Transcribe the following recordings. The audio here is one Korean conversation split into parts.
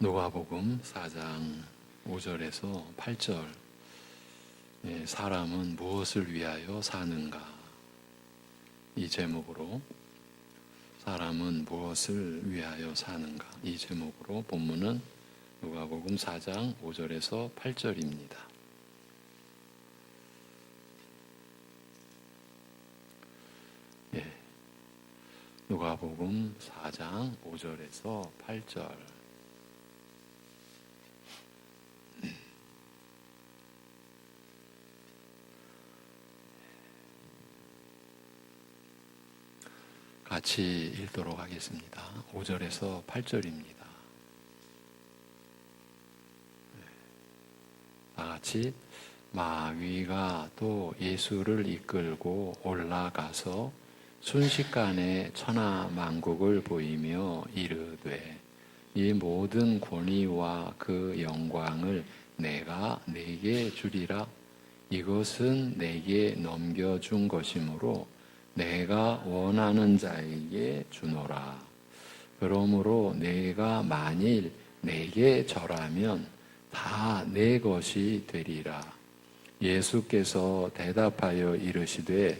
누가복음 4장 5절에서 8절. 사람은 무엇을 위하여 사는가? 이 제목으로 사람은 무엇을 위하여 사는가? 이 제목으로 본문은 누가복음 4장 5절에서 8절입니다. 누가복음 4장 5절에서 8절. 같이 읽도록 하겠습니다. 5절에서 8절입니다. 다 같이. 마귀가 또 예수를 이끌고 올라가서 순식간에 천하만국을 보이며 이르되 이 모든 권위와 그 영광을 내가 네게 주리라. 이것은 내게 넘겨준 것이므로 내가 원하는 자에게 주노라. 그러므로 내가 만일 내게 절하면 다 내 것이 되리라. 예수께서 대답하여 이르시되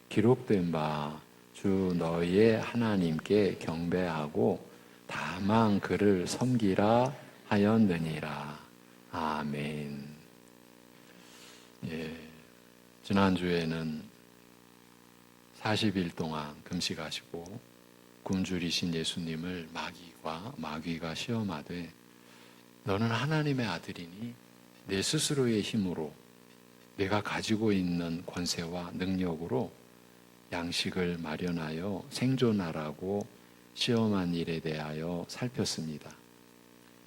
기록된 바 주 너희의 하나님께 경배하고 다만 그를 섬기라 하였느니라. 아멘. 지난주에는 40일 동안 금식하시고 굶주리신 예수님을 마귀가 시험하되 너는 하나님의 아들이니 내 스스로의 힘으로 내가 가지고 있는 권세와 능력으로 양식을 마련하여 생존하라고 시험한 일에 대하여 살폈습니다.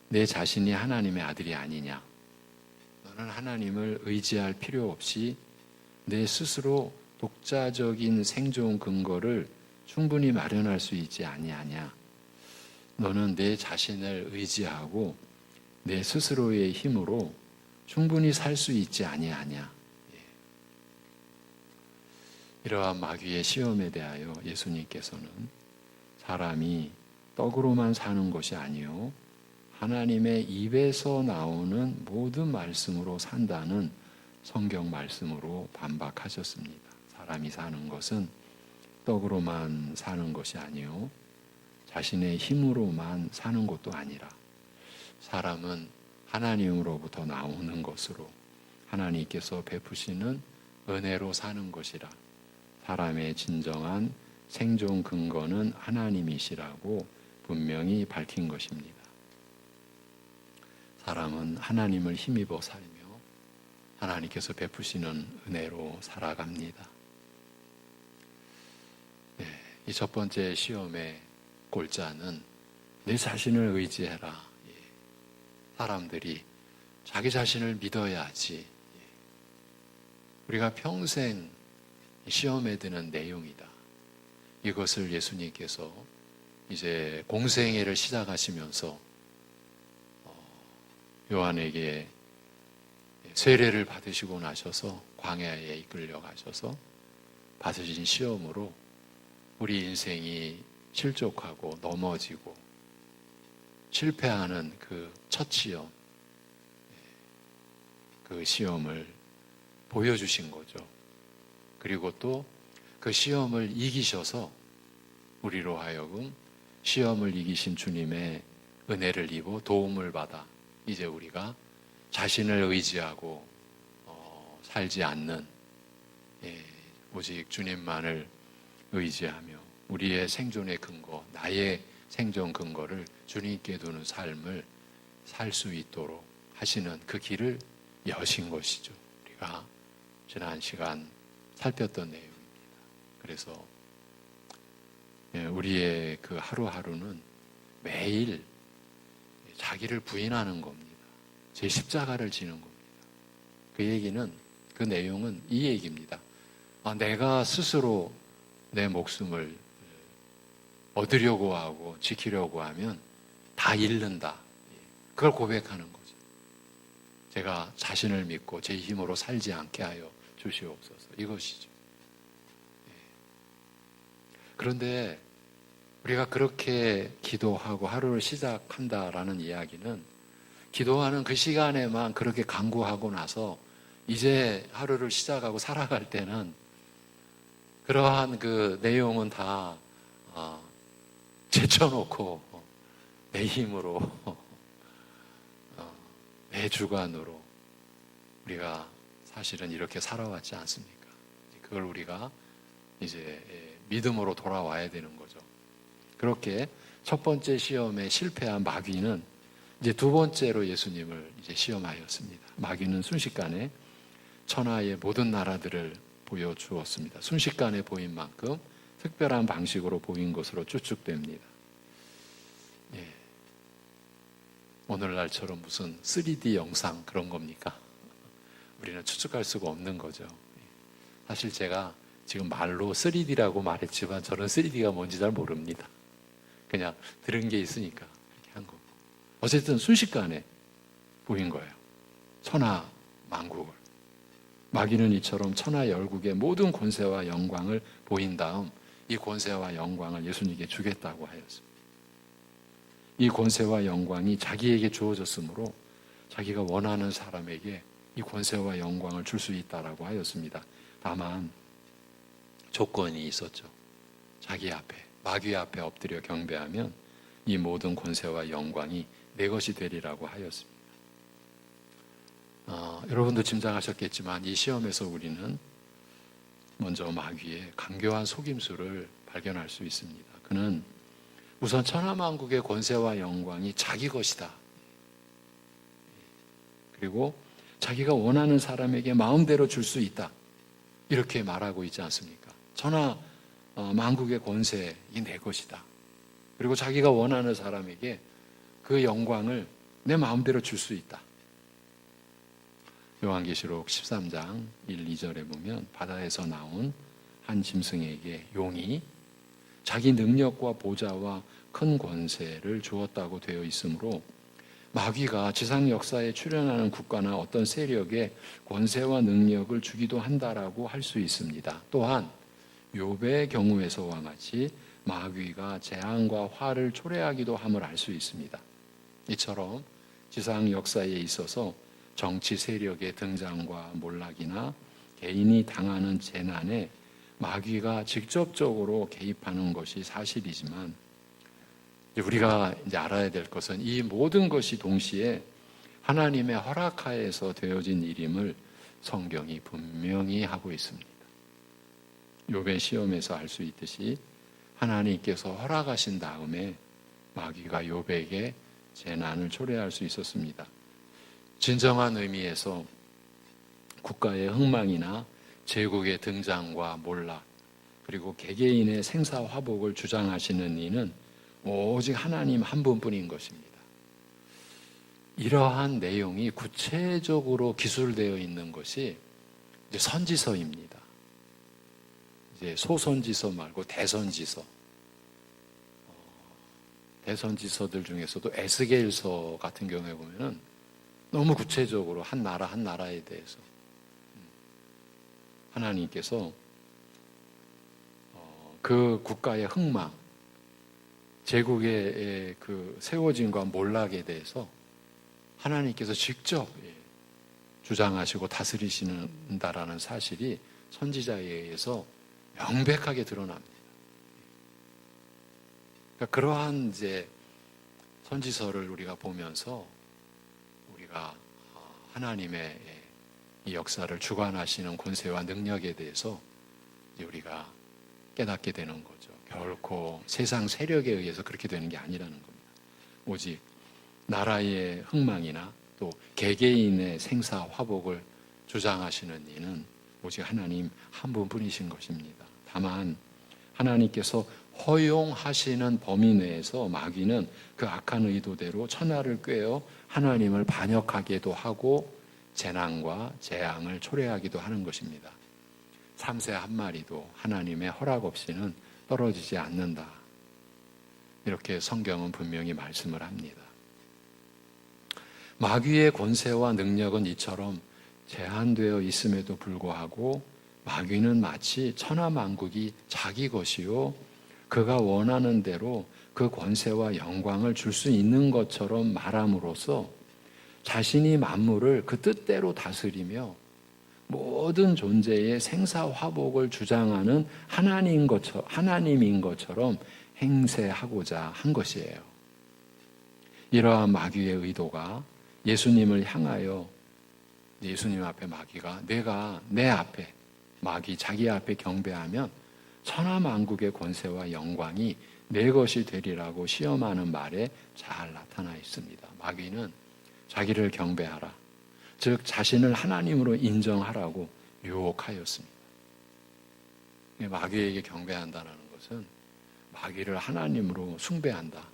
내 자신이 하나님의 아들이 아니냐? 너는 하나님을 의지할 필요 없이 내 스스로 독자적인 생존 근거를 충분히 마련할 수 있지 아니하냐? 너는 내 자신을 의지하고 내 스스로의 힘으로 충분히 살 수 있지 아니하냐? 이러한 마귀의 시험에 대하여 예수님께서는 사람이 떡으로만 사는 것이 아니요 하나님의 입에서 나오는 모든 말씀으로 산다는 성경 말씀으로 반박하셨습니다. 사람이 사는 것은 떡으로만 사는 것이 아니요 자신의 힘으로만 사는 것도 아니라 사람은 하나님으로부터 나오는 것으로 하나님께서 베푸시는 은혜로 사는 것이라. 사람의 진정한 생존 근거는 하나님이시라고 분명히 밝힌 것입니다. 사람은 하나님을 힘입어 살며 하나님께서 베푸시는 은혜로 살아갑니다. 이 첫 번째 시험의 골자는 내 자신을 의지해라. 사람들이 자기 자신을 믿어야지. 우리가 평생 시험에 드는 내용이다. 이것을 예수님께서 이제 공생애를 시작하시면서 요한에게 세례를 받으시고 나셔서 광야에 이끌려 가셔서 받으신 시험으로 우리 인생이 실족하고 넘어지고 실패하는 그 첫 시험, 그 시험을 보여주신 거죠. 그리고 또 그 시험을 이기셔서 우리로 하여금 시험을 이기신 주님의 은혜를 입어 도움을 받아 이제 우리가 자신을 의지하고 살지 않는 오직 주님만을 의지하며 우리의 생존의 근거, 나의 생존 근거를 주님께 두는 삶을 살 수 있도록 하시는 그 길을 여신 것이죠. 우리가 지난 시간 살폈던 내용입니다. 그래서 우리의 그 하루하루는 매일 자기를 부인하는 겁니다. 제 십자가를 지는 겁니다. 그 내용은 이 얘기입니다. 내가 스스로 내 목숨을 얻으려고 하고 지키려고 하면 다 잃는다. 그걸 고백하는 거죠. 제가 자신을 믿고 제 힘으로 살지 않게 하여 주시옵소서. 이것이죠. 그런데 우리가 그렇게 기도하고 하루를 시작한다라는 이야기는 기도하는 그 시간에만 그렇게 간구하고 나서 이제 하루를 시작하고 살아갈 때는 그러한 그 내용은 다 제쳐놓고 내 힘으로 내 주관으로 우리가 사실은 이렇게 살아왔지 않습니까? 그걸 우리가 이제 믿음으로 돌아와야 되는 거죠. 그렇게 첫 번째 시험에 실패한 마귀는 이제 두 번째로 예수님을 이제 시험하였습니다. 마귀는 순식간에 천하의 모든 나라들을 보여주었습니다. 순식간에 보인 만큼 특별한 방식으로 보인 것으로 추측됩니다. 예. 오늘날처럼 무슨 3D 영상 그런 겁니까? 우리는 추측할 수가 없는 거죠. 사실 제가 지금 말로 3D라고 말했지만 저는 3D가 뭔지 잘 모릅니다. 그냥 들은 게 있으니까 이렇게 한 거고. 어쨌든 순식간에 보인 거예요. 천하 만국을. 마귀는 이처럼 천하 열국의 모든 권세와 영광을 보인 다음 이 권세와 영광을 예수님께 주겠다고 하였습니다. 이 권세와 영광이 자기에게 주어졌으므로 자기가 원하는 사람에게 이 권세와 영광을 줄 수 있다라고 하였습니다. 다만 조건이 있었죠. 자기 앞에, 마귀 앞에 엎드려 경배하면 이 모든 권세와 영광이 내 것이 되리라고 하였습니다. 여러분도 짐작하셨겠지만 이 시험에서 우리는 먼저 마귀의 간교한 속임수를 발견할 수 있습니다. 그는 우선 천하만국의 권세와 영광이 자기 것이다. 그리고 자기가 원하는 사람에게 마음대로 줄 수 있다. 이렇게 말하고 있지 않습니까? 천하만국의 권세, 이 내 것이다. 그리고 자기가 원하는 사람에게 그 영광을 내 마음대로 줄 수 있다. 요한계시록 13장 1, 2절에 보면 바다에서 나온 한 짐승에게 용이 자기 능력과 보좌와 큰 권세를 주었다고 되어 있으므로 마귀가 지상 역사에 출현하는 국가나 어떤 세력에 권세와 능력을 주기도 한다라고 할 수 있습니다. 또한 욥의 경우에서와 같이 마귀가 재앙과 화를 초래하기도 함을 알 수 있습니다. 이처럼 지상 역사에 있어서 정치 세력의 등장과 몰락이나 개인이 당하는 재난에 마귀가 직접적으로 개입하는 것이 사실이지만 우리가 이제 알아야 될 것은 이 모든 것이 동시에 하나님의 허락하에서 되어진 일임을 성경이 분명히 하고 있습니다. 욥의 시험에서 알 수 있듯이 하나님께서 허락하신 다음에 마귀가 욥에게 재난을 초래할 수 있었습니다. 진정한 의미에서 국가의 흥망이나 제국의 등장과 몰락 그리고 개개인의 생사화복을 주장하시는 이는 오직 하나님 한 분뿐인 것입니다. 이러한 내용이 구체적으로 기술되어 있는 것이 이제 선지서입니다. 이제 소선지서 말고 대선지서. 대선지서들 중에서도 에스겔서 같은 경우에 보면은 너무 구체적으로 한 나라 한 나라에 대해서 하나님께서 그 국가의 흥망, 제국의 그 세워짐과 몰락에 대해서 하나님께서 직접 주장하시고 다스리신다라는 사실이 선지자에 의해서 명백하게 드러납니다. 그러니까 그러한 이제 선지서를 우리가 보면서 우리가 하나님의 이 역사를 주관하시는 권세와 능력에 대해서 이제 우리가 깨닫게 되는 거죠. 결코 세상 세력에 의해서 그렇게 되는 게 아니라는 겁니다. 오직 나라의 흥망이나 또 개개인의 생사 화복을 주장하시는 이는 오직 하나님 한 분뿐이신 것입니다. 다만 하나님께서 허용하시는 범위 내에서 마귀는 그 악한 의도대로 천하를 꿰어 하나님을 반역하게도 하고 재난과 재앙을 초래하기도 하는 것입니다. 삼세 한 마리도 하나님의 허락 없이는 떨어지지 않는다. 이렇게 성경은 분명히 말씀을 합니다. 마귀의 권세와 능력은 이처럼 제한되어 있음에도 불구하고 마귀는 마치 천하만국이 자기 것이요 그가 원하는 대로 그 권세와 영광을 줄 수 있는 것처럼 말함으로써 자신이 만물을 그 뜻대로 다스리며 모든 존재의 생사화복을 주장하는 하나님인 것처럼 행세하고자 한 것이에요. 이러한 마귀의 의도가 예수님을 향하여, 예수님 앞에 마귀가 내가 내 앞에, 마귀 자기 앞에 경배하면 천하만국의 권세와 영광이 내 것이 되리라고 시험하는 말에 잘 나타나 있습니다. 마귀는 자기를 경배하라, 즉 자신을 하나님으로 인정하라고 유혹하였습니다. 마귀에게 경배한다는 것은 마귀를 하나님으로 숭배한다,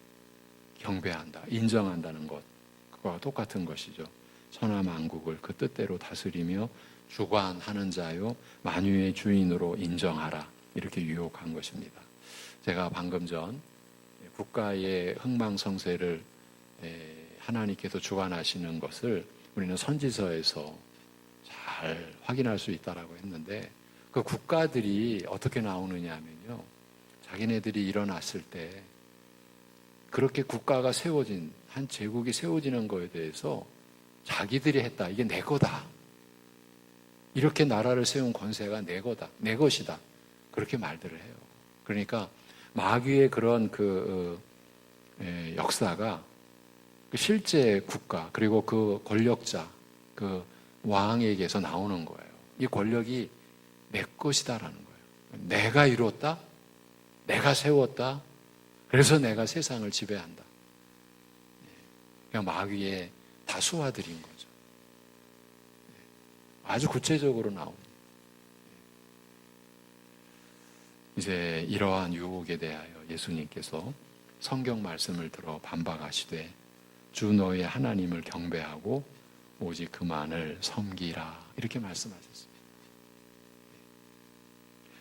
경배한다, 인정한다는 것, 그거와 똑같은 것이죠. 천하만국을 그 뜻대로 다스리며 주관하는 자요 만유의 주인으로 인정하라, 이렇게 유혹한 것입니다. 제가 방금 전 국가의 흥망성쇠를 하나님께서 주관하시는 것을 우리는 선지서에서 잘 확인할 수 있다라고 했는데, 그 국가들이 어떻게 나오느냐 하면요, 자기네들이 일어났을 때 그렇게 국가가 세워진, 한 제국이 세워지는 거에 대해서 자기들이 했다, 이게 내 거다, 이렇게 나라를 세운 권세가 내 거다, 내 것이다, 그렇게 말들을 해요. 그러니까 마귀의 그런 역사가 실제 국가, 그리고 그 권력자, 그 왕에게서 나오는 거예요. 이 권력이 내 것이다라는 거예요. 내가 이뤘다, 내가 세웠다, 그래서 내가 세상을 지배한다. 그냥 마귀의 다수화들인 거죠. 아주 구체적으로 나옵니다. 이제 이러한 유혹에 대하여 예수님께서 성경 말씀을 들어 반박하시되 주 너의 하나님을 경배하고 오직 그만을 섬기라, 이렇게 말씀하셨습니다.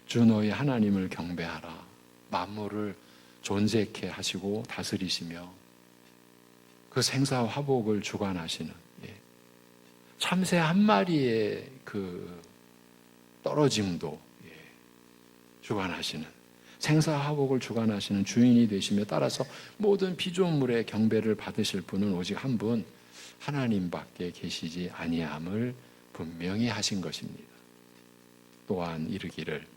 주 너의 하나님을 경배하라, 만물을 존재케 하시고 다스리시며 그 생사화복을 주관하시는, 참새 한 마리의 그 떨어짐도 주관하시는, 생사화복을 주관하시는 주인이 되시며, 따라서 모든 피조물의 경배를 받으실 분은 오직 한 분, 하나님밖에 계시지 아니함을 분명히 하신 것입니다. 또한 이르기를,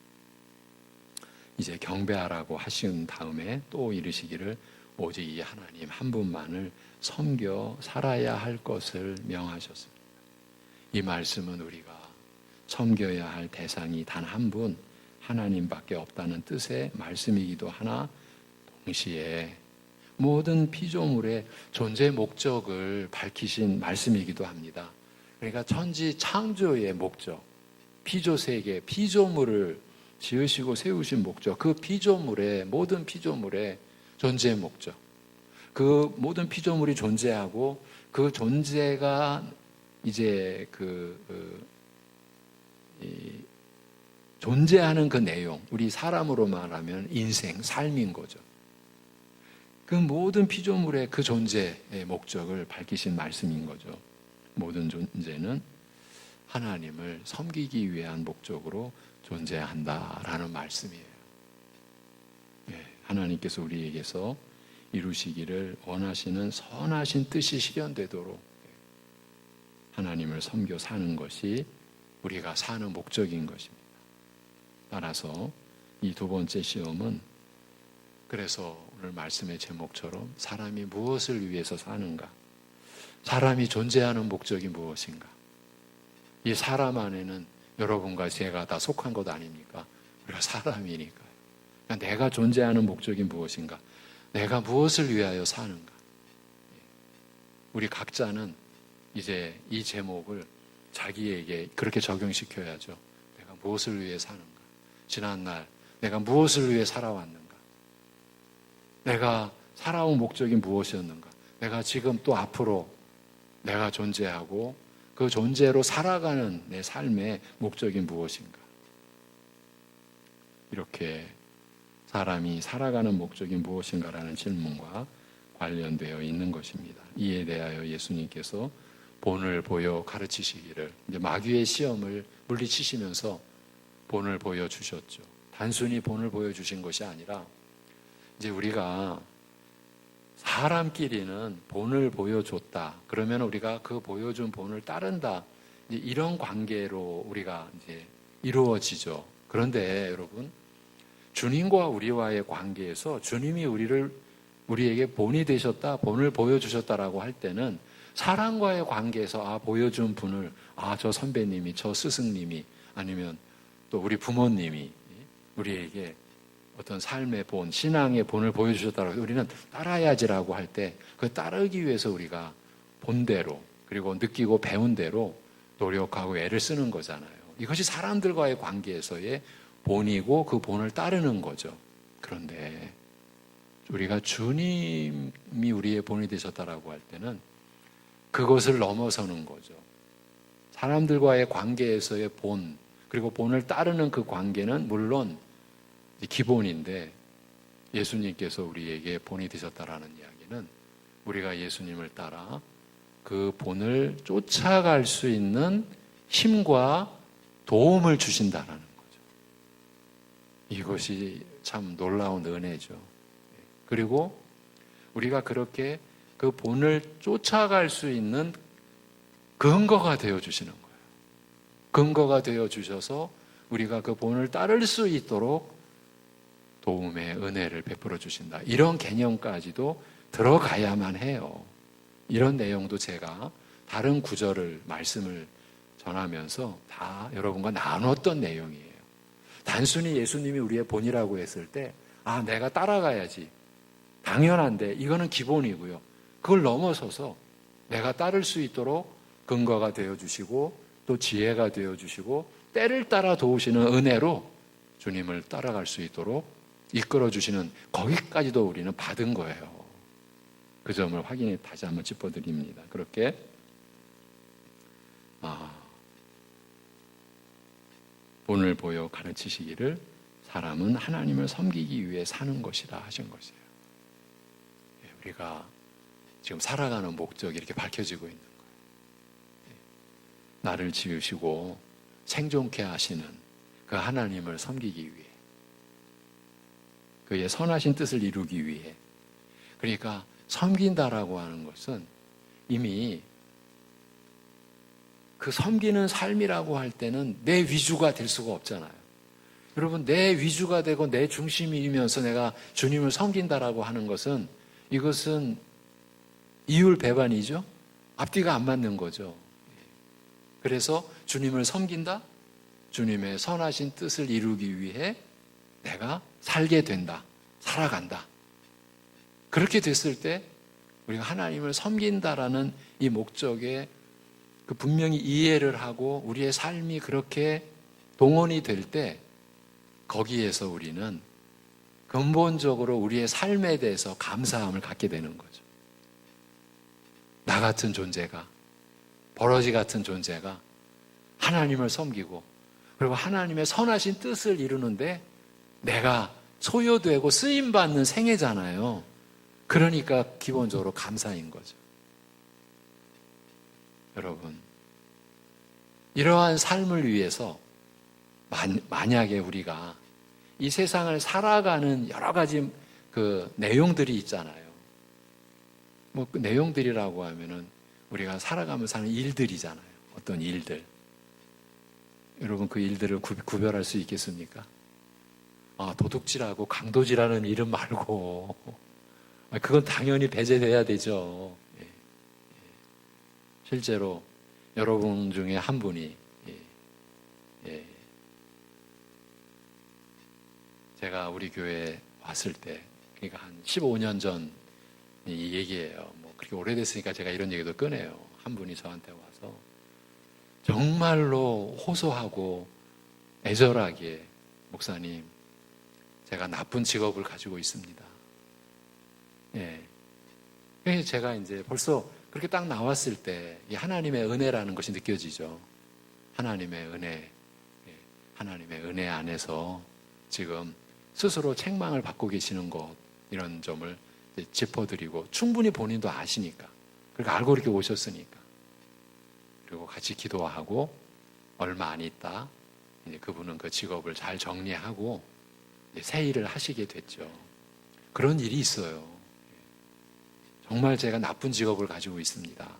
이제 경배하라고 하신 다음에 또 이르시기를 오직 이 하나님 한 분만을 섬겨 살아야 할 것을 명하셨습니다. 이 말씀은 우리가 섬겨야 할 대상이 단 한 분, 하나님밖에 없다는 뜻의 말씀이기도 하나, 동시에 모든 피조물의 존재 목적을 밝히신 말씀이기도 합니다. 그러니까 천지 창조의 목적, 피조세계, 피조물을 지으시고 세우신 목적, 그 피조물의, 모든 피조물의 존재 목적, 그 모든 피조물이 존재하고 그 존재가 이제 존재하는 그 내용, 우리 사람으로 말하면 인생, 삶인 거죠. 그 모든 피조물의 그 존재의 목적을 밝히신 말씀인 거죠. 모든 존재는 하나님을 섬기기 위한 목적으로 존재한다라는 말씀이에요. 하나님께서 우리에게서 이루시기를 원하시는 선하신 뜻이 실현되도록 하나님을 섬겨 사는 것이 우리가 사는 목적인 것입니다. 따라서 이 두 번째 시험은, 그래서 오늘 말씀의 제목처럼 사람이 무엇을 위해서 사는가, 사람이 존재하는 목적이 무엇인가, 이 사람 안에는 여러분과 제가 다 속한 것 아닙니까? 우리가 사람이니까요. 그러니까 내가 존재하는 목적이 무엇인가, 내가 무엇을 위하여 사는가. 우리 각자는 이제 이 제목을 자기에게 그렇게 적용시켜야죠. 내가 무엇을 위해 사는가, 지난날 내가 무엇을 위해 살아왔는가, 내가 살아온 목적이 무엇이었는가, 내가 지금 또 앞으로 내가 존재하고 그 존재로 살아가는 내 삶의 목적이 무엇인가. 이렇게 사람이 살아가는 목적이 무엇인가라는 질문과 관련되어 있는 것입니다. 이에 대하여 예수님께서 본을 보여 가르치시기를, 이제 마귀의 시험을 물리치시면서 본을 보여주셨죠. 단순히 본을 보여주신 것이 아니라 이제 우리가 사람끼리는 본을 보여줬다. 그러면 우리가 그 보여준 본을 따른다. 이제 이런 관계로 우리가 이제 이루어지죠. 그런데 여러분, 주님과 우리와의 관계에서 주님이 우리에게 본이 되셨다, 본을 보여주셨다라고 할 때는 사람과의 관계에서 보여준 분을 저 선배님이, 저 스승님이 아니면 또 우리 부모님이 우리에게 어떤 삶의 본, 신앙의 본을 보여주셨다고 우리는 따라야지라고 할 때 그 따르기 위해서 우리가 본대로 그리고 느끼고 배운 대로 노력하고 애를 쓰는 거잖아요. 이것이 사람들과의 관계에서의 본이고 그 본을 따르는 거죠. 그런데 우리가 주님이 우리의 본이 되셨다라고 할 때는 그것을 넘어서는 거죠. 사람들과의 관계에서의 본, 그리고 본을 따르는 그 관계는 물론 기본인데 예수님께서 우리에게 본이 되셨다라는 이야기는 우리가 예수님을 따라 그 본을 쫓아갈 수 있는 힘과 도움을 주신다라는 거죠. 이것이 참 놀라운 은혜죠. 그리고 우리가 그렇게 그 본을 쫓아갈 수 있는 근거가 되어 주시는 거예요. 근거가 되어 주셔서 우리가 그 본을 따를 수 있도록 도움의 은혜를 베풀어 주신다. 이런 개념까지도 들어가야만 해요. 이런 내용도 제가 다른 구절을 말씀을 전하면서 다 여러분과 나눴던 내용이에요. 단순히 예수님이 우리의 본이라고 했을 때 내가 따라가야지. 당연한데 이거는 기본이고요. 그걸 넘어서서 내가 따를 수 있도록 근거가 되어주시고 또 지혜가 되어주시고 때를 따라 도우시는 은혜로 주님을 따라갈 수 있도록 이끌어주시는 거기까지도 우리는 받은 거예요. 그 점을 확인해 다시 한번 짚어드립니다. 그렇게 본을 보여 가르치시기를 사람은 하나님을 섬기기 위해 사는 것이라 하신 것이에요. 우리가 지금 살아가는 목적이 이렇게 밝혀지고 있는 거예요. 나를 지으시고 생존케 하시는 그 하나님을 섬기기 위해, 그의 선하신 뜻을 이루기 위해. 그러니까 섬긴다라고 하는 것은 이미 그 섬기는 삶이라고 할 때는 내 위주가 될 수가 없잖아요. 여러분, 내 위주가 되고 내 중심이면서 내가 주님을 섬긴다라고 하는 것은 이것은 이율배반이죠. 앞뒤가 안 맞는 거죠. 그래서 주님을 섬긴다? 주님의 선하신 뜻을 이루기 위해 내가 살게 된다. 살아간다. 그렇게 됐을 때 우리가 하나님을 섬긴다라는 이 목적에 그 분명히 이해를 하고 우리의 삶이 그렇게 동원이 될 때 거기에서 우리는 근본적으로 우리의 삶에 대해서 감사함을 갖게 되는 거죠. 나 같은 존재가, 버러지 같은 존재가 하나님을 섬기고 그리고 하나님의 선하신 뜻을 이루는데 내가 소요되고 쓰임받는 생애잖아요. 그러니까 기본적으로 감사인 거죠. 여러분, 이러한 삶을 위해서 만약에 우리가 이 세상을 살아가는 여러 가지 그 내용들이 있잖아요. 그 내용들이라고 하면은 우리가 살아가면서 하는 일들이잖아요. 어떤 일들. 여러분, 그 일들을 구별할 수 있겠습니까? 도둑질하고 강도질하는 일은 말고 그건 당연히 배제돼야 되죠. 실제로 여러분 중에 한 분이 제가 우리 교회에 왔을 때, 그러니까 한 15년 전 이 얘기예요. 그렇게 오래됐으니까 제가 이런 얘기도 꺼내요. 한 분이 저한테 와서 정말로 호소하고 애절하게, 목사님, 제가 나쁜 직업을 가지고 있습니다. 그래서 제가 이제 벌써 그렇게 딱 나왔을 때 이 하나님의 은혜라는 것이 느껴지죠. 하나님의 은혜, 하나님의 은혜 안에서 지금 스스로 책망을 받고 계시는 것, 이런 점을 짚어드리고 충분히 본인도 아시니까, 그러니까 알고 이렇게 오셨으니까, 그리고 같이 기도하고 얼마 안 있다 이제 그분은 그 직업을 잘 정리하고 새 일을 하시게 됐죠. 그런 일이 있어요. 정말 제가 나쁜 직업을 가지고 있습니다.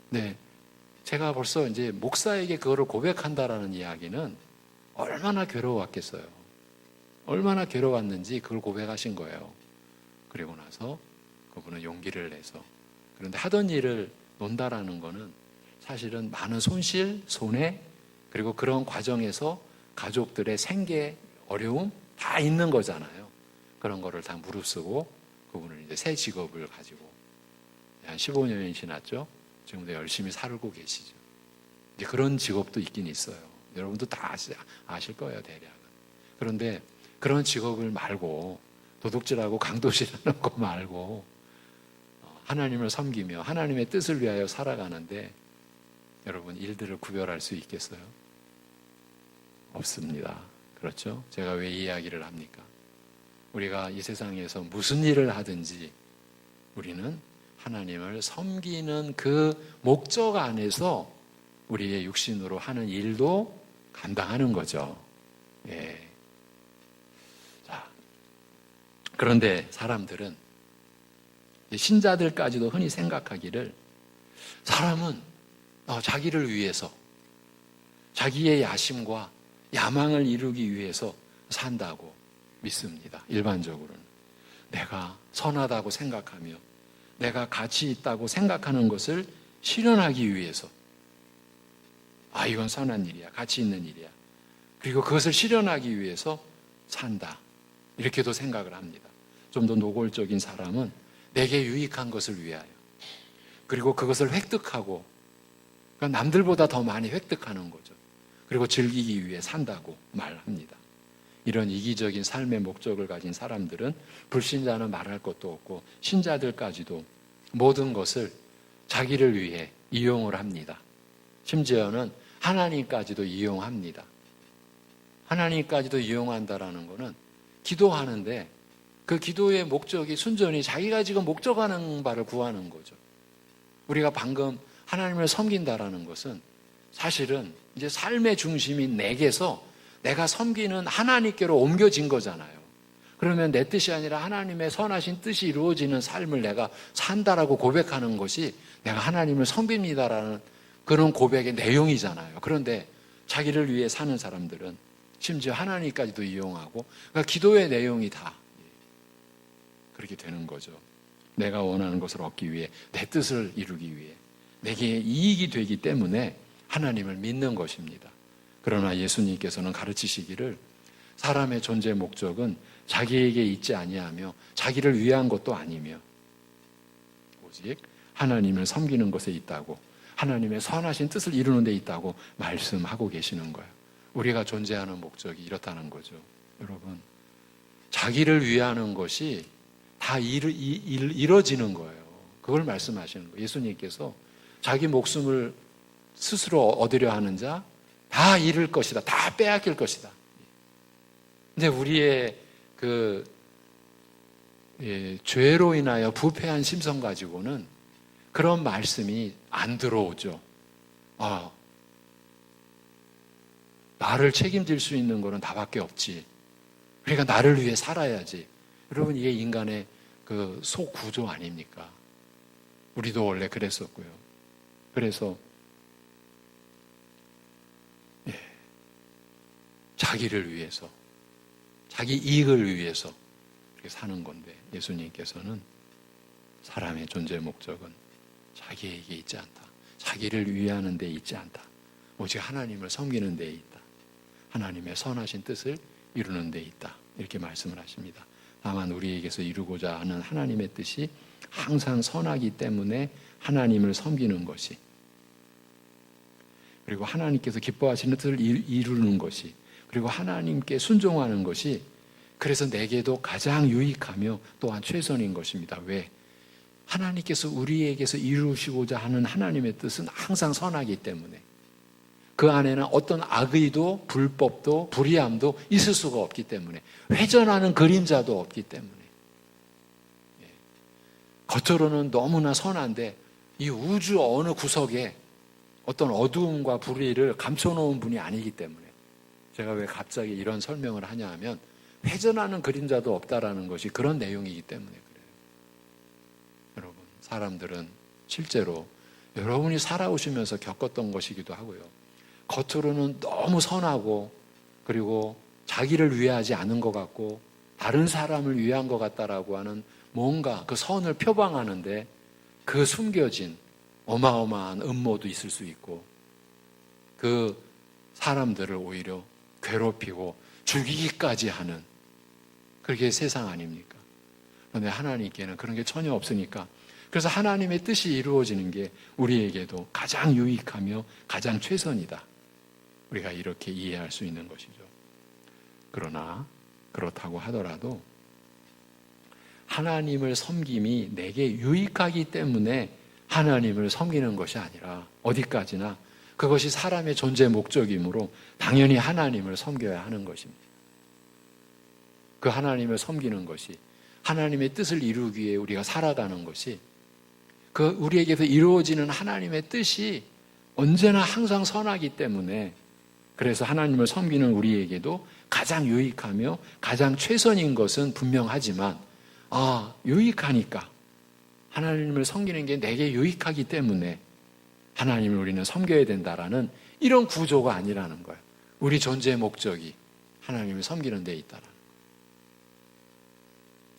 네, 제가 벌써 이제 목사에게 그거를 고백한다라는 이야기는 얼마나 괴로웠겠어요. 얼마나 괴로웠는지 그걸 고백하신 거예요. 그리고 나서 그분은 용기를 내서, 그런데 하던 일을 논다라는 거는 사실은 많은 손실, 손해, 그리고 그런 과정에서 가족들의 생계 어려움 다 있는 거잖아요. 그런 거를 다 무릅쓰고 그분은 이제 새 직업을 가지고 한 15년이 지났죠. 지금도 열심히 살고 계시죠. 이제 그런 직업도 있긴 있어요. 여러분도 다 아실 거예요, 대략은. 그런데 그런 직업을 말고 도둑질하고 강도질하는 거 말고 하나님을 섬기며 하나님의 뜻을 위하여 살아가는데 여러분 일들을 구별할 수 있겠어요? 없습니다. 그렇죠? 제가 왜 이 이야기를 합니까? 우리가 이 세상에서 무슨 일을 하든지 우리는 하나님을 섬기는 그 목적 안에서 우리의 육신으로 하는 일도 감당하는 거죠. 예. 자, 그런데 사람들은, 신자들까지도 흔히 생각하기를 사람은 자기를 위해서, 자기의 야심과 야망을 이루기 위해서 산다고 믿습니다. 일반적으로는. 내가 선하다고 생각하며 내가 가치 있다고 생각하는 것을 실현하기 위해서, 이건 선한 일이야, 가치 있는 일이야, 그리고 그것을 실현하기 위해서 산다, 이렇게도 생각을 합니다. 좀 더 노골적인 사람은 내게 유익한 것을 위하여, 그리고 그것을 획득하고, 그러니까 남들보다 더 많이 획득하는 거죠. 그리고 즐기기 위해 산다고 말합니다. 이런 이기적인 삶의 목적을 가진 사람들은 불신자는 말할 것도 없고 신자들까지도 모든 것을 자기를 위해 이용을 합니다. 심지어는 하나님까지도 이용합니다. 하나님까지도 이용한다라는 것은 기도하는데 그 기도의 목적이 순전히 자기가 지금 목적하는 바를 구하는 거죠. 우리가 방금 하나님을 섬긴다라는 것은 사실은 이제 삶의 중심이 내게서 내가 섬기는 하나님께로 옮겨진 거잖아요. 그러면 내 뜻이 아니라 하나님의 선하신 뜻이 이루어지는 삶을 내가 산다라고 고백하는 것이 내가 하나님을 섬깁니다라는 그런 고백의 내용이잖아요. 그런데 자기를 위해 사는 사람들은 심지어 하나님까지도 이용하고, 그러니까 기도의 내용이 다 그렇게 되는 거죠. 내가 원하는 것을 얻기 위해, 내 뜻을 이루기 위해, 내게 이익이 되기 때문에 하나님을 믿는 것입니다. 그러나 예수님께서는 가르치시기를 사람의 존재 목적은 자기에게 있지 아니하며 자기를 위한 것도 아니며 오직 하나님을 섬기는 것에 있다고, 하나님의 선하신 뜻을 이루는 데 있다고 말씀하고 계시는 거예요. 우리가 존재하는 목적이 이렇다는 거죠. 여러분, 자기를 위하는 것이 다 이뤄지는 거예요. 그걸 말씀하시는 거예요. 예수님께서 자기 목숨을 스스로 얻으려 하는 자 다 잃을 것이다, 다 빼앗길 것이다. 근데 우리의 죄로 인하여 부패한 심성 가지고는 그런 말씀이 안 들어오죠. 나를 책임질 수 있는 거는 나밖에 없지. 그러니까 나를 위해 살아야지. 여러분, 이게 인간의 그 소구조 아닙니까? 우리도 원래 그랬었고요. 그래서 자기를 위해서, 자기 이익을 위해서 그렇게 사는 건데, 예수님께서는 사람의 존재 목적은 자기에게 있지 않다, 자기를 위하는 데 있지 않다, 오직 하나님을 섬기는 데 있다, 하나님의 선하신 뜻을 이루는 데 있다, 이렇게 말씀을 하십니다. 다만 우리에게서 이루고자 하는 하나님의 뜻이 항상 선하기 때문에 하나님을 섬기는 것이, 그리고 하나님께서 기뻐하시는 뜻을 이루는 것이, 그리고 하나님께 순종하는 것이 그래서 내게도 가장 유익하며 또한 최선인 것입니다. 왜? 하나님께서 우리에게서 이루시고자 하는 하나님의 뜻은 항상 선하기 때문에 그 안에는 어떤 악의도 불법도 불의함도 있을 수가 없기 때문에, 회전하는 그림자도 없기 때문에, 겉으로는 너무나 선한데 이 우주 어느 구석에 어떤 어두움과 불의를 감춰놓은 분이 아니기 때문에, 제가 왜 갑자기 이런 설명을 하냐 하면 회전하는 그림자도 없다라는 것이 그런 내용이기 때문에 그래요. 여러분, 사람들은 실제로 여러분이 살아오시면서 겪었던 것이기도 하고요. 겉으로는 너무 선하고 그리고 자기를 위하지 않은 것 같고 다른 사람을 위한 것 같다라고 하는 뭔가 그 선을 표방하는데 그 숨겨진 어마어마한 음모도 있을 수 있고 그 사람들을 오히려 괴롭히고 죽이기까지 하는 그게 세상 아닙니까? 그런데 하나님께는 그런 게 전혀 없으니까 그래서 하나님의 뜻이 이루어지는 게 우리에게도 가장 유익하며 가장 최선이다. 우리가 이렇게 이해할 수 있는 것이죠. 그러나 그렇다고 하더라도 하나님을 섬김이 내게 유익하기 때문에 하나님을 섬기는 것이 아니라 어디까지나 그것이 사람의 존재 목적이므로 당연히 하나님을 섬겨야 하는 것입니다. 그 하나님을 섬기는 것이 하나님의 뜻을 이루기 위해 우리가 살아가는 것이 그 우리에게서 이루어지는 하나님의 뜻이 언제나 항상 선하기 때문에 그래서 하나님을 섬기는 우리에게도 가장 유익하며 가장 최선인 것은 분명하지만 유익하니까 하나님을 섬기는 게 내게 유익하기 때문에 하나님을 우리는 섬겨야 된다라는 이런 구조가 아니라는 거예요. 우리 존재의 목적이 하나님을 섬기는 데 있다라는 거예요.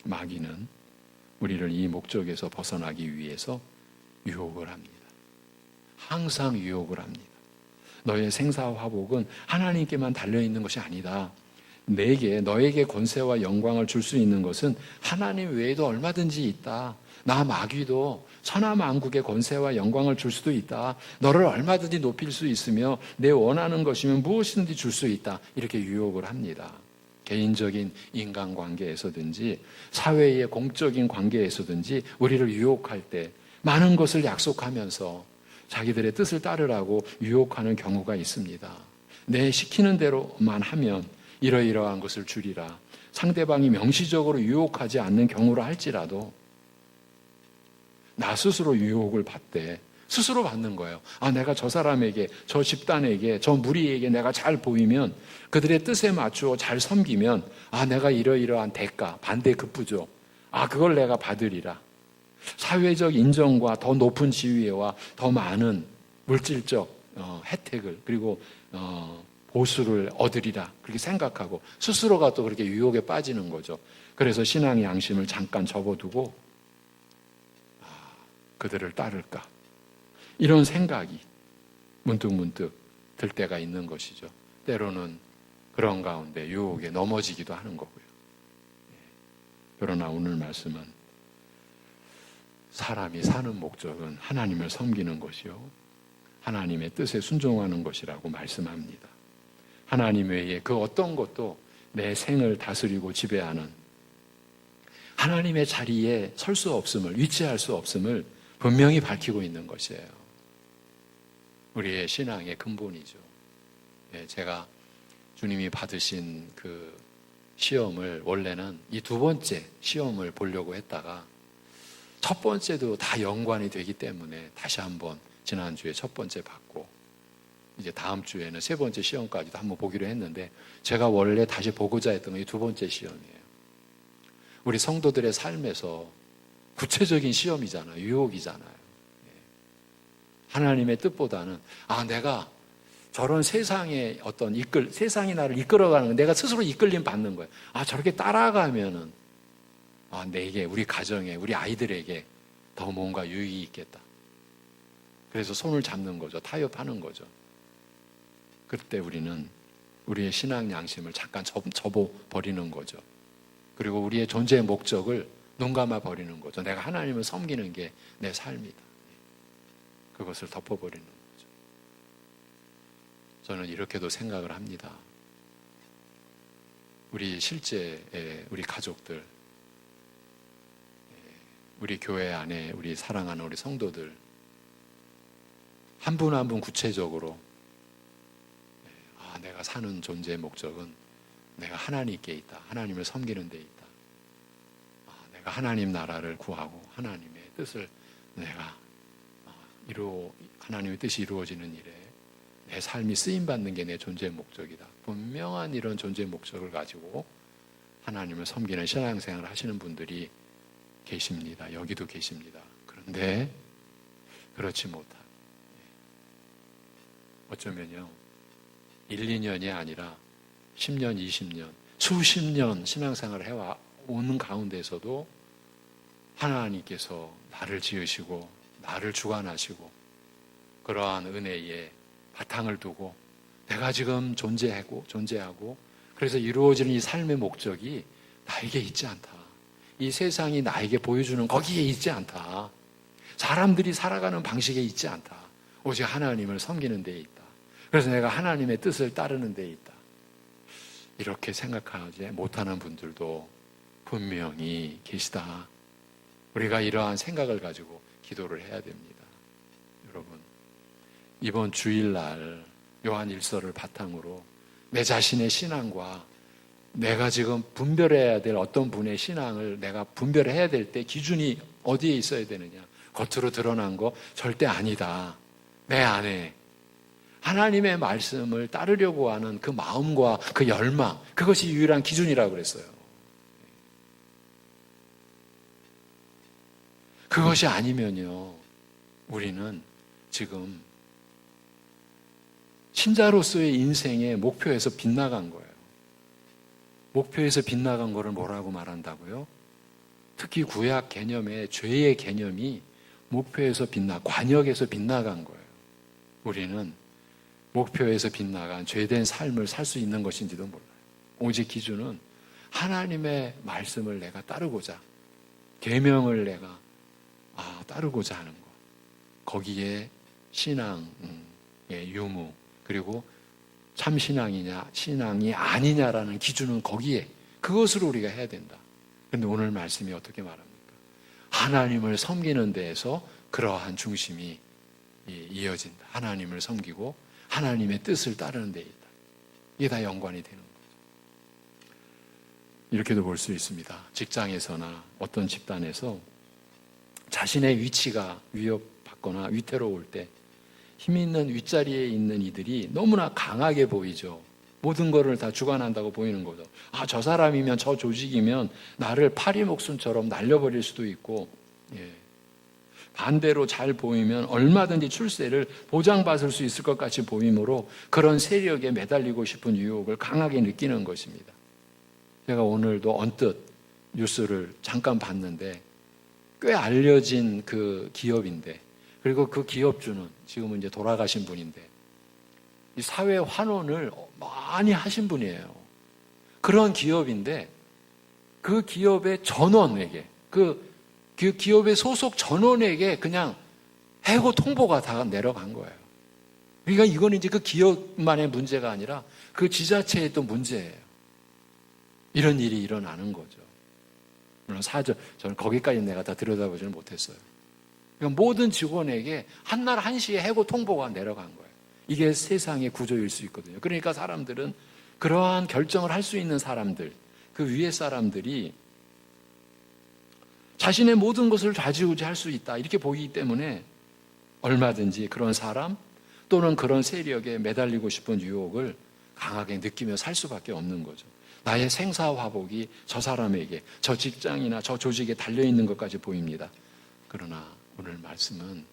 마귀는 우리를 이 목적에서 벗어나기 위해서 유혹을 합니다. 항상 유혹을 합니다. 너의 생사와 화복은 하나님께만 달려있는 것이 아니다. 너에게 권세와 영광을 줄 수 있는 것은 하나님 외에도 얼마든지 있다. 나 마귀도 천하만국의 권세와 영광을 줄 수도 있다. 너를 얼마든지 높일 수 있으며 내 원하는 것이면 무엇이든지 줄 수 있다. 이렇게 유혹을 합니다. 개인적인 인간관계에서든지 사회의 공적인 관계에서든지 우리를 유혹할 때 많은 것을 약속하면서 자기들의 뜻을 따르라고 유혹하는 경우가 있습니다. 내 시키는 대로만 하면 이러이러한 것을 주리라. 상대방이 명시적으로 유혹하지 않는 경우라 할지라도 나 스스로 유혹을 받되 스스로 받는 거예요. 내가 저 사람에게, 저 집단에게, 저 무리에게 내가 잘 보이면 그들의 뜻에 맞추어 잘 섬기면 내가 이러이러한 대가, 반대 급부족 그걸 내가 받으리라. 사회적 인정과 더 높은 지위와 더 많은 물질적 혜택을 그리고 보수를 얻으리라 그렇게 생각하고 스스로가 또 그렇게 유혹에 빠지는 거죠. 그래서 신앙의 양심을 잠깐 접어두고 그들을 따를까 이런 생각이 문득문득 들 때가 있는 것이죠. 때로는 그런 가운데 유혹에 넘어지기도 하는 거고요. 그러나 오늘 말씀은 사람이 사는 목적은 하나님을 섬기는 것이요 하나님의 뜻에 순종하는 것이라고 말씀합니다. 하나님 외에 그 어떤 것도 내 생을 다스리고 지배하는 하나님의 자리에 설 수 없음을, 위치할 수 없음을 분명히 밝히고 있는 것이에요. 우리의 신앙의 근본이죠. 제가 주님이 받으신 그 시험을 원래는 이 두 번째 시험을 보려고 했다가 첫 번째도 다 연관이 되기 때문에 다시 한번 지난주에 첫 번째 받고 이제 다음 주에는 세 번째 시험까지도 한번 보기로 했는데 제가 원래 다시 보고자 했던 건 이 두 번째 시험이에요. 우리 성도들의 삶에서 구체적인 시험이잖아요. 유혹이잖아요. 하나님의 뜻보다는 내가 저런 세상의 세상이 나를 이끌어가는 내가 스스로 이끌림 받는 거예요. 저렇게 따라가면은 내게, 우리 가정에, 우리 아이들에게 더 뭔가 유익이 있겠다. 그래서 손을 잡는 거죠. 타협하는 거죠. 그때 우리는 우리의 신앙 양심을 잠깐 접어버리는 거죠. 그리고 우리의 존재의 목적을 눈 감아 버리는 거죠. 내가 하나님을 섬기는 게 내 삶이다. 그것을 덮어버리는 거죠. 저는 이렇게도 생각을 합니다. 우리 실제의 우리 가족들, 우리 교회 안에 우리 사랑하는 우리 성도들 한 분 한 분 구체적으로 내가 사는 존재의 목적은 내가 하나님께 있다. 하나님을 섬기는 데 있다. 내가 하나님 나라를 구하고 하나님의 뜻을 내가 하나님의 뜻이 이루어지는 일에 내 삶이 쓰임받는 게 내 존재의 목적이다. 분명한 이런 존재의 목적을 가지고 하나님을 섬기는 신앙생활을 하시는 분들이 계십니다. 여기도 계십니다. 그런데 그렇지 못한, 어쩌면요 1, 2년이 아니라 10년, 20년, 수십 년 신앙생활을 해오는 가운데서도 하나님께서 나를 지으시고 나를 주관하시고 그러한 은혜에 바탕을 두고 내가 지금 존재하고 그래서 이루어지는 이 삶의 목적이 나에게 있지 않다. 이 세상이 나에게 보여주는 거기에 있지 않다. 사람들이 살아가는 방식에 있지 않다. 오직 하나님을 섬기는 데에 있다. 그래서 내가 하나님의 뜻을 따르는 데에 있다. 이렇게 생각하지 못하는 분들도 분명히 계시다. 우리가 이러한 생각을 가지고 기도를 해야 됩니다. 여러분, 이번 주일날 요한 1서를 바탕으로 내 자신의 신앙과 내가 지금 분별해야 될 어떤 분의 신앙을 내가 분별해야 될 때 기준이 어디에 있어야 되느냐? 겉으로 드러난 거 절대 아니다. 내 안에 하나님의 말씀을 따르려고 하는 그 마음과 그 열망, 그것이 유일한 기준이라고 그랬어요. 그것이 아니면요, 우리는 지금 신자로서의 인생의 목표에서 빗나간 거예요. 목표에서 빗나간 거를 뭐라고 말한다고요? 특히 구약 개념의 죄의 개념이 목표에서 관역에서 빗나간 거예요. 우리는 목표에서 빗나간 죄된 삶을 살 수 있는 것인지도 몰라요. 오직 기준은 하나님의 말씀을 내가 따르고자, 계명을 내가 따르고자 하는 것. 거기에 신앙의 유무, 그리고 참신앙이냐 신앙이 아니냐라는 기준은 거기에, 그것으로 우리가 해야 된다. 그런데 오늘 말씀이 어떻게 말합니까? 하나님을 섬기는 데에서 그러한 중심이 이어진다. 하나님을 섬기고 하나님의 뜻을 따르는 데에 있다. 이게 다 연관이 되는 거죠. 이렇게도 볼 수 있습니다. 직장에서나 어떤 집단에서 자신의 위치가 위협받거나 위태로울 때 힘이 있는 윗자리에 있는 이들이 너무나 강하게 보이죠. 모든 거를 다 주관한다고 보이는 거죠. 저 사람이면, 저 조직이면 나를 파리 목숨처럼 날려버릴 수도 있고, 반대로 잘 보이면 얼마든지 출세를 보장받을 수 있을 것 같이 보이므로 그런 세력에 매달리고 싶은 유혹을 강하게 느끼는 것입니다. 제가 오늘도 언뜻 뉴스를 잠깐 봤는데 꽤 알려진 그 기업인데, 그리고 그 기업주는 지금은 이제 돌아가신 분인데 이 사회 환원을 많이 하신 분이에요. 그런 기업인데 그 기업의 전원에게, 그 기업의 소속 전원에게 그냥 해고 통보가 다 내려간 거예요. 그러니까 이건 이제 그 기업만의 문제가 아니라 그 지자체의 또 문제예요. 이런 일이 일어나는 거죠. 물론 저는 거기까지 내가 다 들여다보지는 못했어요. 그러니까 모든 직원에게 한날 한시에 해고 통보가 내려간 거예요. 이게 세상의 구조일 수 있거든요. 그러니까 사람들은 그러한 결정을 할 수 있는 사람들, 그 위에 사람들이 자신의 모든 것을 좌지우지할 수 있다, 이렇게 보이기 때문에 얼마든지 그런 사람 또는 그런 세력에 매달리고 싶은 유혹을 강하게 느끼며 살 수밖에 없는 거죠. 나의 생사화복이 저 사람에게, 저 직장이나 저 조직에 달려있는 것까지 보입니다. 그러나 오늘 말씀은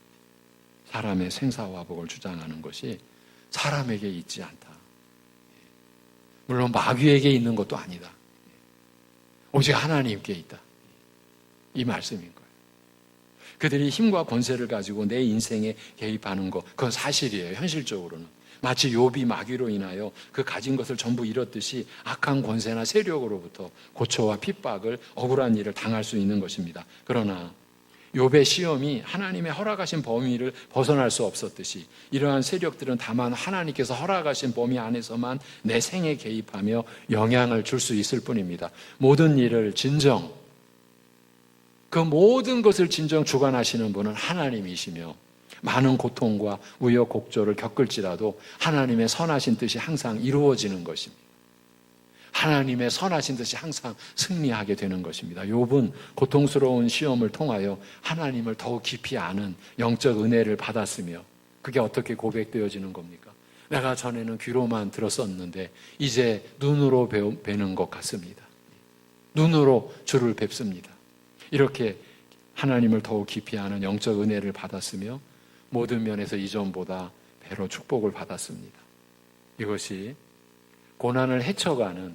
사람의 생사화복을 주장하는 것이 사람에게 있지 않다. 물론 마귀에게 있는 것도 아니다. 오직 하나님께 있다. 이 말씀인 거예요. 그들이 힘과 권세를 가지고 내 인생에 개입하는 것, 그건 사실이에요. 현실적으로는. 마치 욥이 마귀로 인하여 그 가진 것을 전부 잃었듯이 악한 권세나 세력으로부터 고초와 핍박을, 억울한 일을 당할 수 있는 것입니다. 그러나 욥의 시험이 하나님의 허락하신 범위를 벗어날 수 없었듯이 이러한 세력들은 다만 하나님께서 허락하신 범위 안에서만 내 생에 개입하며 영향을 줄 수 있을 뿐입니다. 모든 일을 진정, 그 모든 것을 진정 주관하시는 분은 하나님이시며 많은 고통과 우여곡절을 겪을지라도 하나님의 선하신 뜻이 항상 이루어지는 것입니다. 하나님의 선하신 뜻이 항상 승리하게 되는 것입니다. 욥은 고통스러운 시험을 통하여 하나님을 더욱 깊이 아는 영적 은혜를 받았으며, 그게 어떻게 고백되어지는 겁니까? 내가 전에는 귀로만 들었었는데 이제 눈으로 뵈는 것 같습니다. 눈으로 주를 뵙습니다. 이렇게 하나님을 더욱 깊이 아는 영적 은혜를 받았으며 모든 면에서 이전보다 배로 축복을 받았습니다. 이것이 고난을 헤쳐가는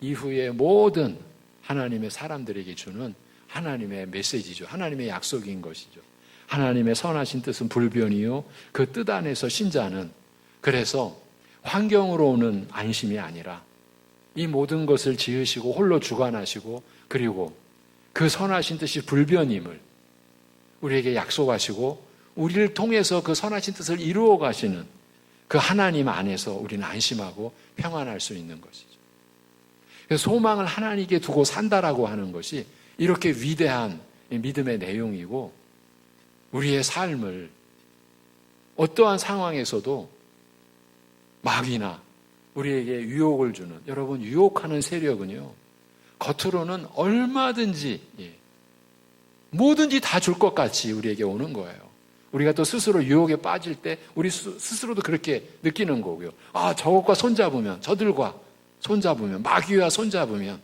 이후의 모든 하나님의 사람들에게 주는 하나님의 메시지죠. 하나님의 약속인 것이죠. 하나님의 선하신 뜻은 불변이요 그 뜻 안에서 신자는 그래서 환경으로 오는 안심이 아니라 이 모든 것을 지으시고 홀로 주관하시고 그리고 그 선하신 뜻이 불변임을 우리에게 약속하시고 우리를 통해서 그 선하신 뜻을 이루어 가시는 그 하나님 안에서 우리는 안심하고 평안할 수 있는 것이죠. 그래서 소망을 하나님께 두고 산다라고 하는 것이 이렇게 위대한 믿음의 내용이고 우리의 삶을 어떠한 상황에서도 마귀나 우리에게 유혹을 주는 여러분 유혹하는 세력은요 겉으로는 얼마든지 뭐든지 다 줄 것 같이 우리에게 오는 거예요. 우리가 또 스스로 유혹에 빠질 때 우리 스스로도 그렇게 느끼는 거고요. 아 저것과 손잡으면 저들과 손잡으면 마귀와 손잡으면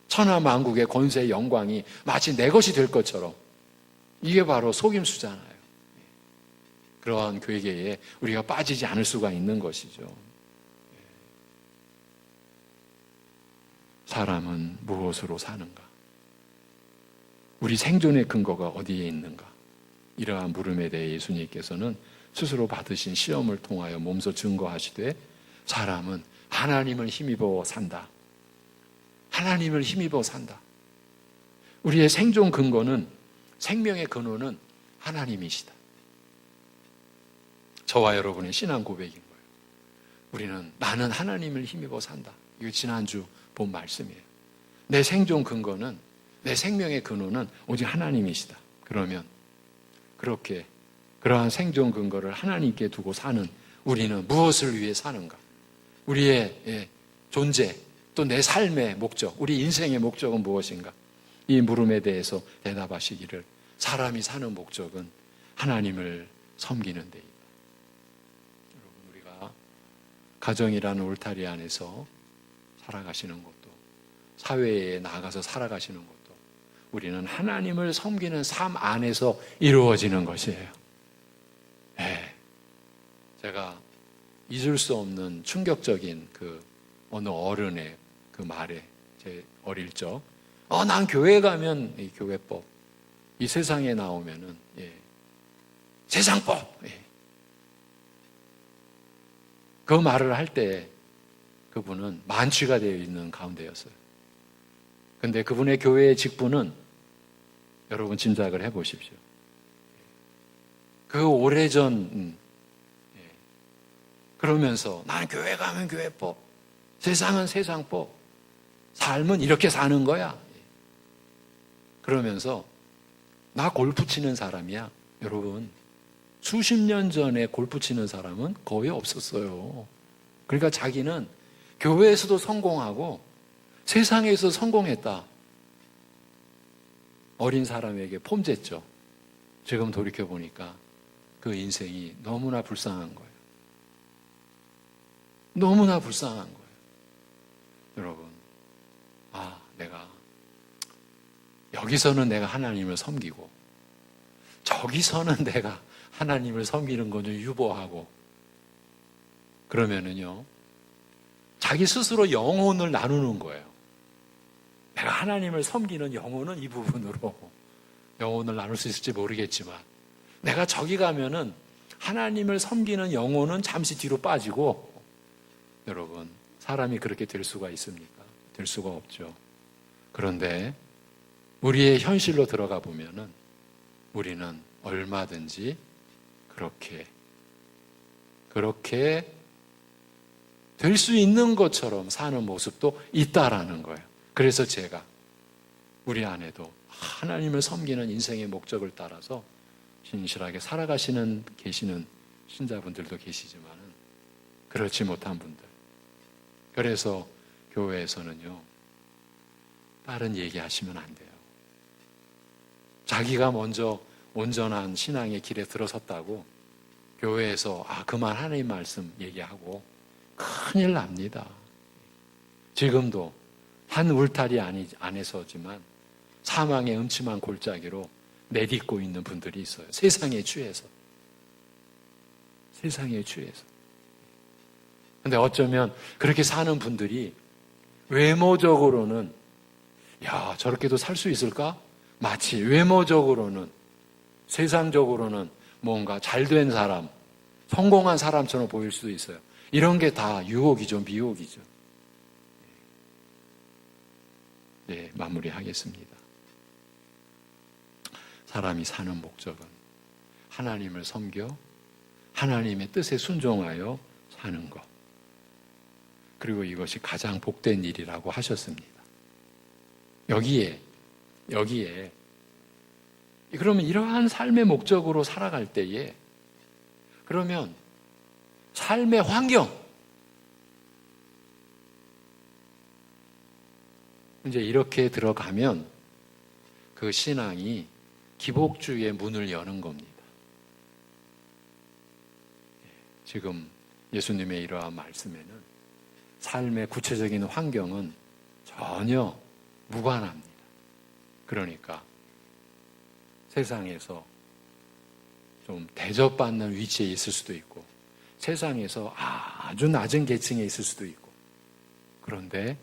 천하만국의 권세의 영광이 마치 내 것이 될 것처럼 이게 바로 속임수잖아요. 그러한 괴계에 우리가 빠지지 않을 수가 있는 것이죠. 사람은 무엇으로 사는가? 우리 생존의 근거가 어디에 있는가? 이러한 물음에 대해 예수님께서는 스스로 받으신 시험을 통하여 몸소 증거하시되 사람은 하나님을 힘입어 산다. 하나님을 힘입어 산다. 우리의 생존 근거는 생명의 근원은 하나님이시다. 저와 여러분의 신앙 고백인 거예요. 우리는 나는 하나님을 힘입어 산다. 이거 지난주 본 말씀이에요. 내 생존 근거는 내 생명의 근원은 오직 하나님이시다. 그러면 그렇게 그러한 생존 근거를 하나님께 두고 사는 우리는 무엇을 위해 사는가? 우리의 존재 또 내 삶의 목적, 우리 인생의 목적은 무엇인가? 이 물음에 대해서 대답하시기를 사람이 사는 목적은 하나님을 섬기는 데이다. 여러분 우리가 가정이라는 울타리 안에서 살아가시는 것도 사회에 나가서 살아가시는 것도 우리는 하나님을 섬기는 삶 안에서 이루어지는 것이에요. 네. 제가 잊을 수 없는 충격적인 그 어느 어른의 그 말에 제 어릴 적 난 교회 가면 이 교회법 이 세상에 나오면은 세상법 그 말을 할 때 그분은 만취가 되어 있는 가운데였어요. 근데 그분의 교회의 직분은 여러분 짐작을 해보십시오. 그 오래전 그러면서 나는 교회 가면 교회법, 세상은 세상법, 삶은 이렇게 사는 거야. 그러면서 나 골프 치는 사람이야. 여러분 수십 년 전에 골프 치는 사람은 거의 없었어요. 그러니까 자기는 교회에서도 성공하고 세상에서 성공했다. 어린 사람에게 폼졌죠. 지금 돌이켜보니까 그 인생이 너무나 불쌍한 거예요. 너무나 불쌍한 거예요. 여러분, 내가 여기서는 내가 하나님을 섬기고 저기서는 내가 하나님을 섬기는 건 좀 유보하고 그러면은요 자기 스스로 영혼을 나누는 거예요. 내가 하나님을 섬기는 영혼은 이 부분으로 영혼을 나눌 수 있을지 모르겠지만 내가 저기 가면은 하나님을 섬기는 영혼은 잠시 뒤로 빠지고 여러분 사람이 그렇게 될 수가 있습니까? 될 수가 없죠. 그런데 우리의 현실로 들어가 보면은 우리는 얼마든지 그렇게 될 수 있는 것처럼 사는 모습도 있다라는 거예요. 그래서 제가 우리 안에도 하나님을 섬기는 인생의 목적을 따라서 신실하게 살아가시는 계시는 신자분들도 계시지만 그렇지 못한 분들. 그래서 교회에서는요 다른 얘기하시면 안 돼요. 자기가 먼저 온전한 신앙의 길에 들어섰다고 교회에서 그만 하나님 말씀 얘기하고 큰일 납니다. 지금도 한 울타리 안에서지만 사망의 음침한 골짜기로 내딛고 있는 분들이 있어요. 세상에 취해서. 근데 어쩌면 그렇게 사는 분들이 외모적으로는 야, 저렇게도 살 수 있을까? 마치 외모적으로는, 세상적으로는 뭔가 잘된 사람, 성공한 사람처럼 보일 수도 있어요. 이런 게 다 유혹이죠, 미혹이죠. 네, 마무리하겠습니다. 사람이 사는 목적은 하나님을 섬겨 하나님의 뜻에 순종하여 사는 것. 그리고 이것이 가장 복된 일이라고 하셨습니다. 여기에 그러면 이러한 삶의 목적으로 살아갈 때에 그러면 삶의 환경 이제 이렇게 들어가면 그 신앙이 기복주의의 문을 여는 겁니다. 지금 예수님의 이러한 말씀에는 삶의 구체적인 환경은 전혀 무관합니다. 그러니까 세상에서 좀 대접받는 위치에 있을 수도 있고 세상에서 아주 낮은 계층에 있을 수도 있고 그런데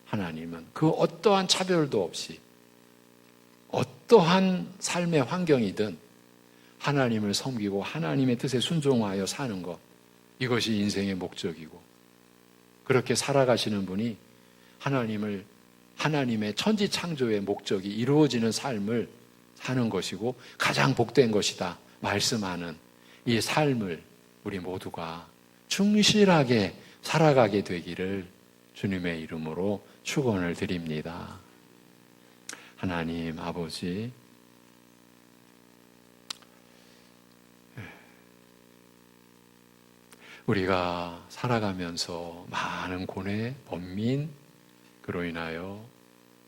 하나님은 그 어떠한 차별도 없이 어떠한 삶의 환경이든 하나님을 섬기고 하나님의 뜻에 순종하여 사는 것 이것이 인생의 목적이고 그렇게 살아가시는 분이 하나님의 천지창조의 목적이 이루어지는 삶을 사는 것이고 가장 복된 것이다 말씀하는 이 삶을 우리 모두가 충실하게 살아가게 되기를 주님의 이름으로 축원을 드립니다. 하나님 아버지, 우리가 살아가면서 많은 고뇌, 번민, 그로 인하여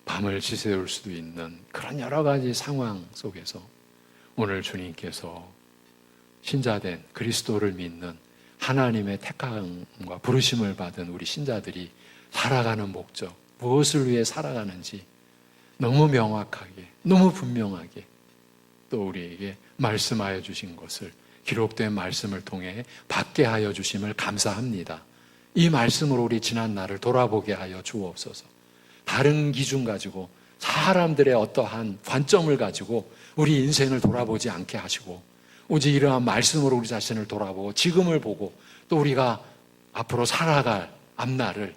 밤을 지새울 수도 있는 그런 여러 가지 상황 속에서 오늘 주님께서 신자된 그리스도를 믿는 하나님의 택함과 부르심을 받은 우리 신자들이 살아가는 목적, 무엇을 위해 살아가는지 너무 명확하게, 너무 분명하게 또 우리에게 말씀하여 주신 것을 기록된 말씀을 통해 받게 하여 주심을 감사합니다. 이 말씀으로 우리 지난 날을 돌아보게 하여 주옵소서. 다른 기준 가지고 사람들의 어떠한 관점을 가지고 우리 인생을 돌아보지 않게 하시고 오직 이러한 말씀으로 우리 자신을 돌아보고 지금을 보고 또 우리가 앞으로 살아갈 앞날을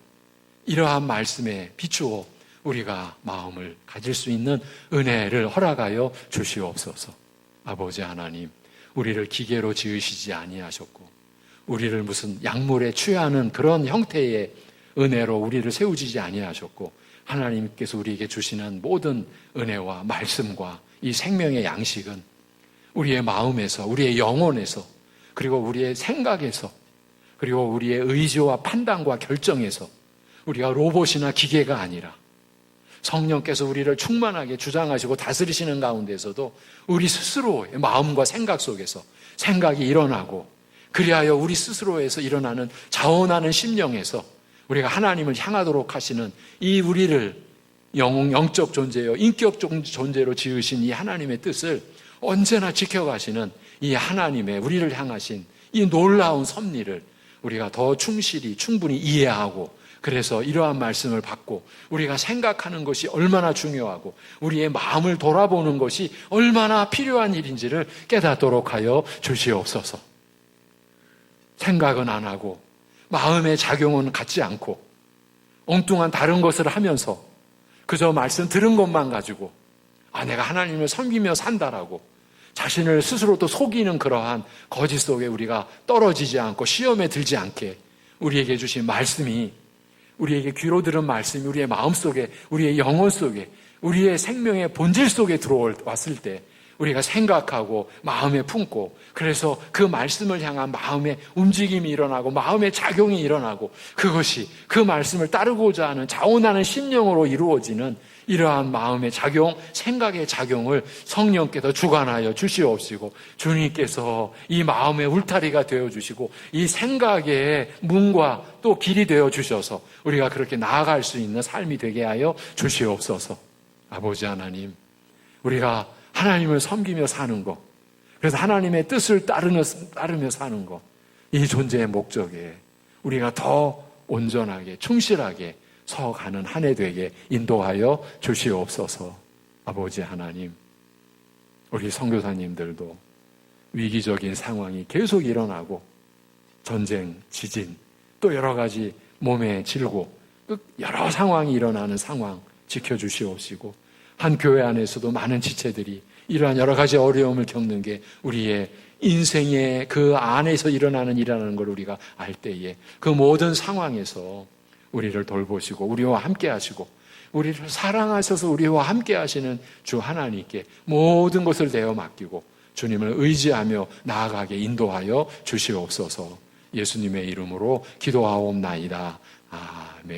이러한 말씀에 비추어 우리가 마음을 가질 수 있는 은혜를 허락하여 주시옵소서. 아버지 하나님, 우리를 기계로 지으시지 아니하셨고 우리를 무슨 약물에 취하는 그런 형태의 은혜로 우리를 세우지 아니하셨고 하나님께서 우리에게 주시는 모든 은혜와 말씀과 이 생명의 양식은 우리의 마음에서, 우리의 영혼에서, 그리고 우리의 생각에서, 그리고 우리의 의지와 판단과 결정에서 우리가 로봇이나 기계가 아니라 성령께서 우리를 충만하게 주장하시고 다스리시는 가운데서도 우리 스스로의 마음과 생각 속에서 생각이 일어나고 그리하여 우리 스스로에서 일어나는 자원하는 심령에서 우리가 하나님을 향하도록 하시는 이 우리를 영적 존재요, 인격 존재로 지으신 이 하나님의 뜻을 언제나 지켜가시는 이 하나님의 우리를 향하신 이 놀라운 섭리를 우리가 더 충실히 충분히 이해하고 그래서 이러한 말씀을 받고 우리가 생각하는 것이 얼마나 중요하고 우리의 마음을 돌아보는 것이 얼마나 필요한 일인지를 깨닫도록 하여 주시옵소서. 생각은 안 하고 마음의 작용은 갖지 않고 엉뚱한 다른 것을 하면서 그저 말씀 들은 것만 가지고 내가 하나님을 섬기며 산다라고 자신을 스스로 또 속이는 그러한 거짓 속에 우리가 떨어지지 않고 시험에 들지 않게 우리에게 주신 말씀이 우리에게 귀로 들은 말씀이 우리의 마음속에 우리의 영혼 속에 우리의 생명의 본질 속에 들어왔을 때 우리가 생각하고 마음에 품고 그래서 그 말씀을 향한 마음의 움직임이 일어나고 마음의 작용이 일어나고 그것이 그 말씀을 따르고자 하는 자원하는 심령으로 이루어지는 이러한 마음의 작용, 생각의 작용을 성령께서 주관하여 주시옵시고 주님께서 이 마음의 울타리가 되어주시고 이 생각의 문과 또 길이 되어주셔서 우리가 그렇게 나아갈 수 있는 삶이 되게 하여 주시옵소서. 아버지 하나님, 우리가 하나님을 섬기며 사는 것, 그래서 하나님의 뜻을 따르며 사는 것, 이 존재의 목적에 우리가 더 온전하게 충실하게 서가는 한 해 되게 인도하여 주시옵소서. 아버지 하나님, 우리 선교사님들도 위기적인 상황이 계속 일어나고 전쟁, 지진, 또 여러 가지 몸에 질고 여러 상황이 일어나는 상황 지켜주시옵시고 한 교회 안에서도 많은 지체들이 이러한 여러 가지 어려움을 겪는 게 우리의 인생의 그 안에서 일어나는 걸 우리가 알 때에 그 모든 상황에서 우리를 돌보시고 우리와 함께 하시고 우리를 사랑하셔서 우리와 함께 하시는 주 하나님께 모든 것을 내어 맡기고 주님을 의지하며 나아가게 인도하여 주시옵소서. 예수님의 이름으로 기도하옵나이다. 아멘.